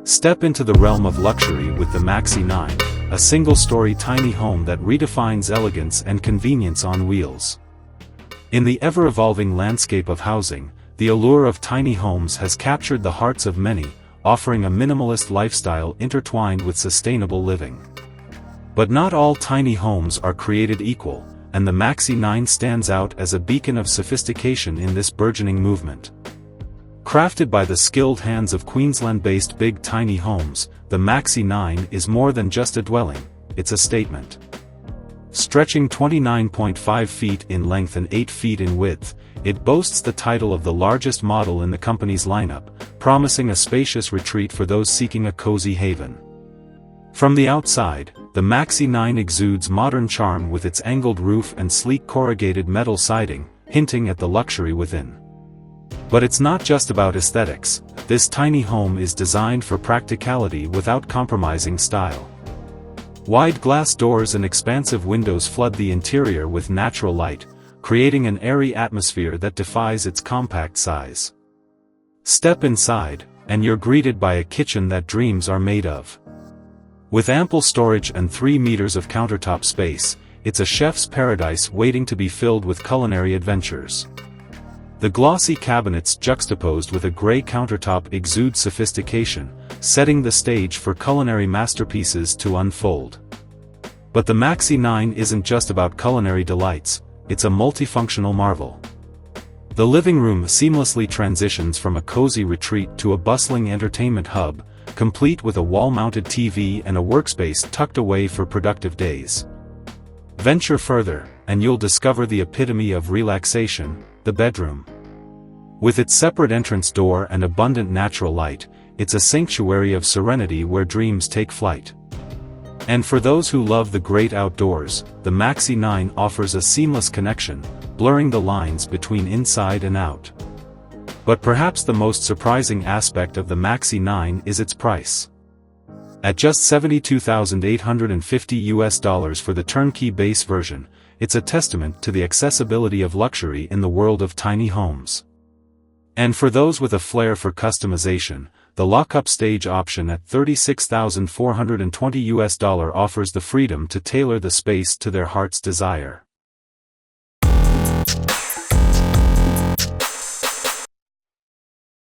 Step into the realm of luxury with the Maxi 9, a single-story tiny home that redefines elegance and convenience on wheels. In the ever-evolving landscape of housing, the allure of tiny homes has captured the hearts of many, offering a minimalist lifestyle intertwined with sustainable living. But not all tiny homes are created equal, and the Maxi 9 stands out as a beacon of sophistication in this burgeoning movement. Crafted by the skilled hands of Queensland-based BIG Tiny Homes, the Maxi 9 is more than just a dwelling, it's a statement. Stretching 29.5 feet in length and 8 feet in width, it boasts the title of the largest model in the company's lineup, promising a spacious retreat for those seeking a cozy haven. From the outside, the Maxi 9 exudes modern charm with its angled roof and sleek corrugated metal siding, hinting at the luxury within. But it's not just about aesthetics. This tiny home is designed for practicality without compromising style. Wide glass doors and expansive windows flood the interior with natural light, creating an airy atmosphere that defies its compact size. Step inside, and you're greeted by a kitchen that dreams are made of. With ample storage and 3 meters of countertop space, it's a chef's paradise waiting to be filled with culinary adventures. The glossy cabinets juxtaposed with a gray countertop exude sophistication, setting the stage for culinary masterpieces to unfold. But the Maxi 9 isn't just about culinary delights, it's a multifunctional marvel. The living room seamlessly transitions from a cozy retreat to a bustling entertainment hub, complete with a wall-mounted TV and a workspace tucked away for productive days. Venture further, and you'll discover the epitome of relaxation, the bedroom. With its separate entrance door and abundant natural light, it's a sanctuary of serenity where dreams take flight. And for those who love the great outdoors, the Maxi 9 offers a seamless connection, blurring the lines between inside and out. But perhaps the most surprising aspect of the Maxi 9 is its price. At just $72,850 for the turnkey base version, it's a testament to the accessibility of luxury in the world of tiny homes. And for those with a flair for customization, the lock-up stage option at $36,420 offers the freedom to tailor the space to their heart's desire.